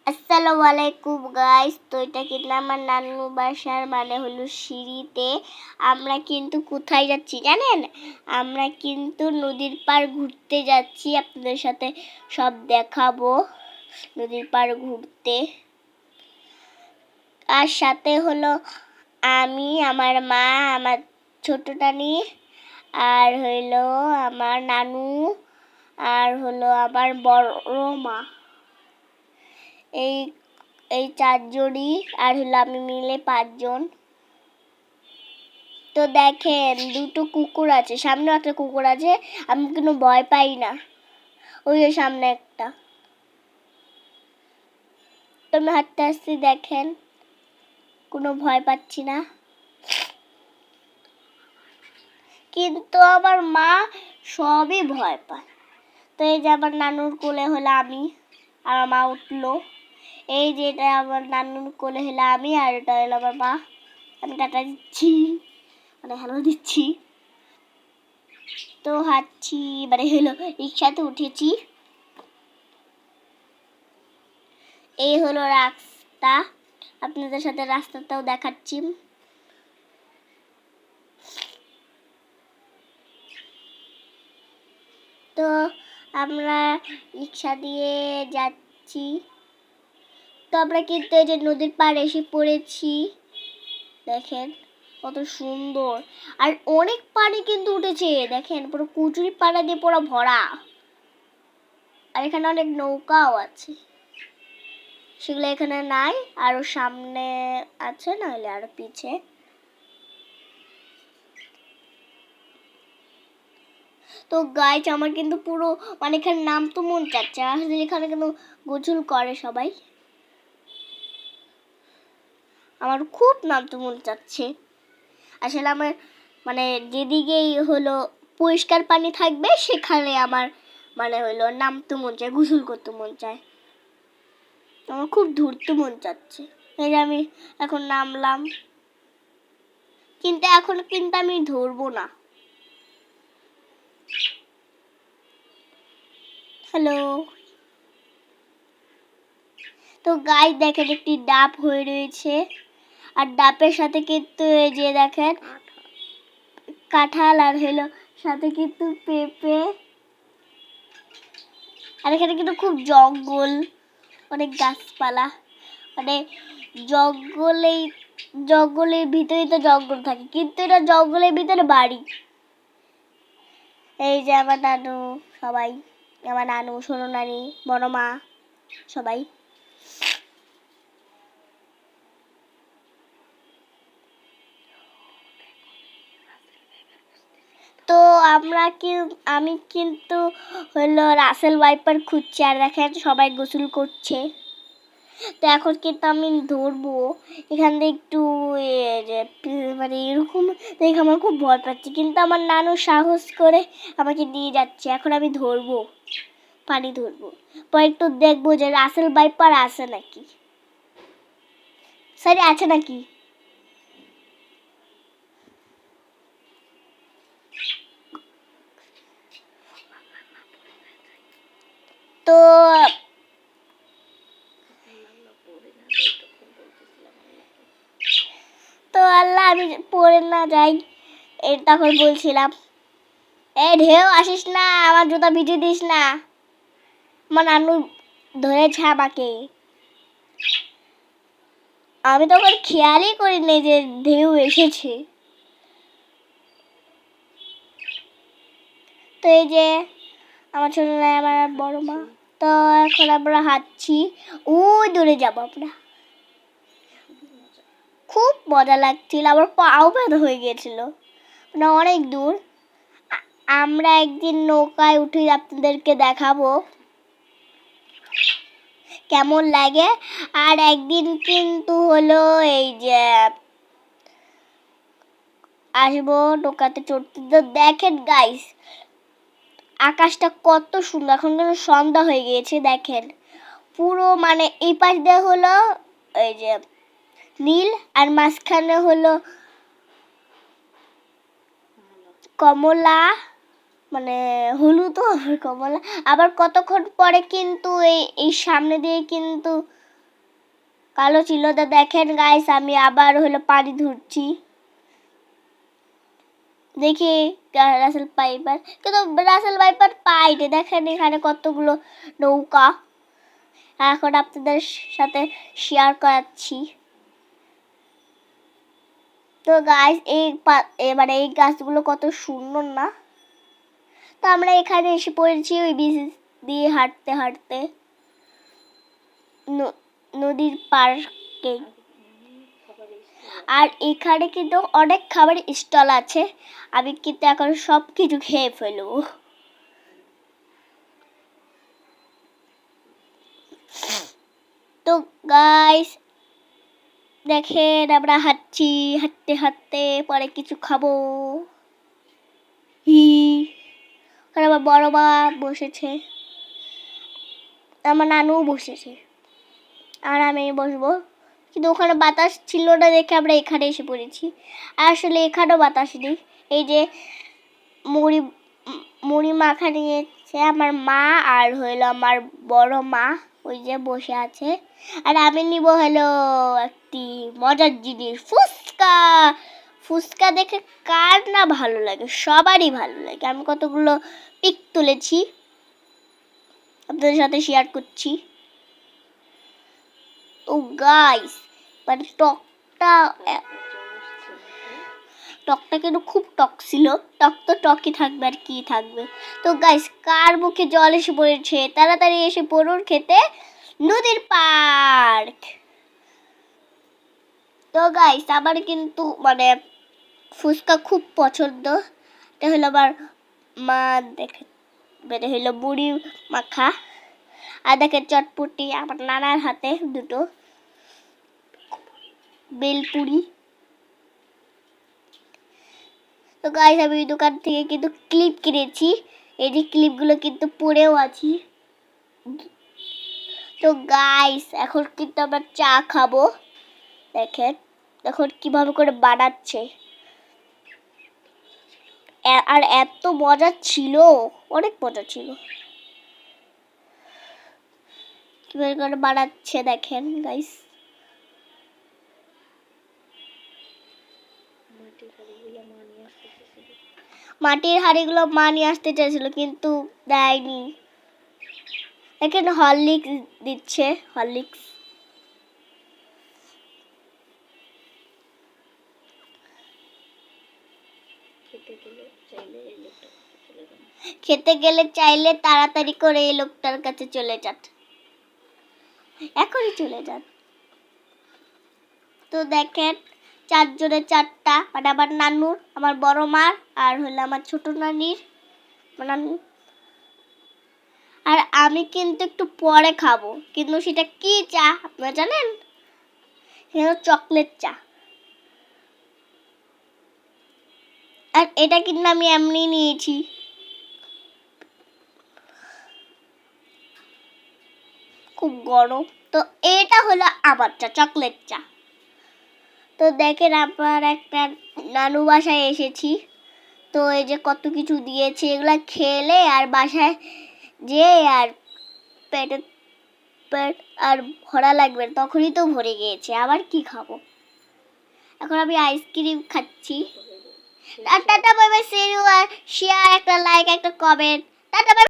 আসসালামু আলাইকুম গাইস। তো এটা কিন্তু আমার নানু বাসার মানে হলো সিঁড়িতে। আমরা কিন্তু কোথায় যাচ্ছি জানেন? আমরা কিন্তু নদীর পাড় ঘুরতে যাচ্ছি, আপনাদের সাথে সব দেখাবো। নদীর পাড় ঘুরতে, আর সাথে হলো আমি, আমার মা, আমার ছোট নানি, আর হইলো আমার নানু, আর হলো আমার বড় মা। এই এই চারজনই, আর হলো আমি মিলে পাঁচজন। তো দেখেন দুটো কুকুর আছে, সামনে একটা কুকুর আছে, আমি কোনো ভয় পাই না। ওই যে সামনে একটা। তো আমি হাঁটতে হাঁটতে দেখেন কোনো ভয় পাচ্ছি না। কিন্তু আমার মা সবই ভয় পায়। তো এই যে আমার নানুর কোলে হলো আমি, আর আমার মা উঠলো। এই যে এটা আমার নানুর কোলে হলো আমি, আর এটা হলো আমার মা। আমি টাটা দিচ্ছি, মানে হ্যালো দিচ্ছি। তো হাঁটছি, মানে হলো রিক্সাতে উঠেছি। এই হলো রাস্তা, আপনাদের সাথে রাস্তাটাও দেখাচ্ছি। তো আমরা রিক্সা দিয়ে যাচ্ছি। তো আমরা কিন্তু এই যে নদীর পাড়ে এসে পড়েছি, দেখেন কত সুন্দর। আর অনেক পানি কিন্তু উঠেছে, দেখেন পুরো কুচুরি পাড়া দিয়ে পুরো ভরা। আর এখানে অনেক নৌকাও আছে, সেগুলো এখানে নাই, আরো সামনে আছে, নাহলে আরো পিছে। তো গাইজ আমার কিন্তু পুরো মানে এখানে নাম তো মন চাচ্ছে, আসলে এখানে কিন্তু গোসল করে সবাই। আমার খুব নাম তো মন চাচ্ছে। আসলে আমার মানে যেদিকেই হলো পরিষ্কার পানি থাকবে সেখানে আমার মানে হলো নামতে মন চায়, গোসল করতে মন চায়। আমার খুব ধরতে মন চাচ্ছে। এই যে আমি এখন নামলাম, কিন্তু এখন কিন্তু আমি ধরবো না। হ্যালো। তো গাইজ দেখেন একটি ডাব হয়ে রয়েছে, আর ডাবের সাথে কিন্তু এই যে দেখেন কাঁঠাল, আর হলো সাথে কিন্তু পেঁপে। আর এখানে কিন্তু খুব জঙ্গল, অনেক গাছপালা, মানে জঙ্গলের ভিতরেই তো জঙ্গল থাকে, কিন্তু এটা জঙ্গলের ভিতরে বাড়ি। এই যে আমার নানু, সবাই আমার নানু, ছোট নানি, বড় মা, সবাই। তো আমি কিন্তু হলো রাসেল ভাইপার খুঁজছি, আর দেখেন সবাই গোসল করছে। তো এখন কিন্তু আমি ধরবো, এখান থেকে একটু মানে এরকম দেখে আমার খুব ভয় পাচ্ছে, কিন্তু আমার নানু সাহস করে আমাকে নিয়ে যাচ্ছে। এখন আমি ধরবো, পানি ধরবো, পরে একটু দেখবো যে রাসেল ভাইপার আছে নাকি, সরি আছে নাকি। তো তো আল্লাহ আমি পড়ে না যাই, তখন বলছিলাম ঢেউ আসিস না, আমার জুতা ভিজে দিস না। আমার নানু ধরেছে আমাকে, আমি তখন খেয়ালই করিনি যে ঢেউ এসেছে। তো এই যে আমার ছোট ভাই, আমার বড় মা। তো এখন আমরা হাঁটছি, ওই দূরে যাবো আমরা। খুব মজা লাগছিল, আমার পাও ব্যথা হয়ে গিয়েছিল, মানে অনেক দূর। আমরা একদিন নৌকায় উঠে আপনাদেরকে দেখাবো কেমন লাগে। আর একদিন কিন্তু হলো এই যে আসবো নৌকাতে চড়তে। তো দেখেন গাইস আকাশটা কত সুন্দর, এখন কিন্তু সন্ধ্যা হয়ে গিয়েছে, দেখেন পুরো মানে এই পাশ দিয়ে হলো এই যে নীল, আর মাঝখানে হলো কমলা, মানে হলুদ, কমলা। আবার কতক্ষণ পরে কিন্তু এই সামনে দিয়ে কিন্তু কালো ছিল। তো দেখেন গাইস আমি আবার হলো পানি ধরছি, দেখি রাসেল পাইপার, কিন্তু রাসেল পাইপার পাইনি। দেখেন এখানে কতগুলো নৌকা, এখন আপনাদের সাথে শেয়ার করাচ্ছি। তো গাইস মানে এই গাছগুলো কত সুন্দর না? তো আমরা এখানে এসে পড়েছি ওই বীজ দিয়ে হাঁটতে হাঁটতে নদীর পার্কে। আর এখানে কিন্তু অনেক খাবার স্টল আছে, আমি কিন্তু এখন সব কিছু খেয়ে ফেলবো। তো গাইস দেখেন আমরা হাঁটছি, হাঁটতে হাঁটতে পরে কিছু খাবো। আমার বড় মা বসেছে, আমার নানু বসেছে, আর আমি বসবো। কিন্তু ওখানে বাতাস ছিল না দেখে আমরা এখানে এসে পড়েছি। আসলে এখানেও বাতাস নেই। এই যে মুড়ি মাখা নিয়েছে আমার মা, আর হইলো আমার বড় মা ওই যে বসে আছে। আর আমি নিব হলো একটি মজার জিনিস, ফুচকা। ফুচকা দেখে কার না ভালো লাগে, সবারই ভালো লাগে। আমি কতগুলো পিক তুলেছি, আপনাদের সাথে শেয়ার করছি। ও গাইস মানে টকটা কিন্তু খুব টক ছিল। টক তো টকই থাকবে, আর কি থাকবে। তো গাইস কার মুখে জল এসে পড়েছে, তাড়াতাড়ি এসে পড়ুন খেতে নদীর পার্ক। তো গাইস আমার কিন্তু মানে ফুচকা খুব পছন্দ। এটা হলো আমার মা, দেখে বেড়ে হলো মুড়ি মাখা, আর দেখে চটপটি আমার নানার হাতে দুটো বেলপুরি। তো গাইস আমি এই দোকান থেকে কিন্তু ক্লিপ কিনেছি, এই যে ক্লিপগুলো কিন্তু পরেও আছি। তো গাইস এখন কিন্তু আমরা চা খাবো। দেখেন এখন কিভাবে করে বানাচ্ছে, আর এত মজা ছিল, অনেক মজা ছিল। কিভাবে করে বানাচ্ছে দেখেন গাইস। মাটির হাঁড়িগুলো মা নিয়ে আসতে চাইছিল কিন্তু দেয়নি। দেখেন হরলিক্স দিচ্ছে, হরলিক্স। খেতে গেলে চাইলে তাড়াতাড়ি করে এই লোকটার কাছে চলে যান, এখনই চলে যান। তো দেখেন চারজনের চারটা, মানে আমার নানুর, আমার বড় মার, আর হলো আমার ছোট নানির নানু। আর আমি কিন্তু একটু পরে খাবো, কিন্তু সেটা কি চা আপনারা জানেন? সেটা চকলেট চা। আর এটা কিন্তু আমি এমনি নিয়েছি। খুব গরম। তো এটা হলো আমার চা, চকলেট চা। তো দেখেন আমার একটা নানু বাসায় এসেছি। তো এই যে কত কিছু দিয়েছে, এগুলা খেলে আর বাসায় যে আর পেট আর ভরা লাগবে, তখনই তো ভরে গিয়েছে, আবার কি খাবো। এখন আমি আইসক্রিম খাচ্ছি। Tata bye bye, see you, share, একটা লাইক, একটা কমেন্ট। Tata by.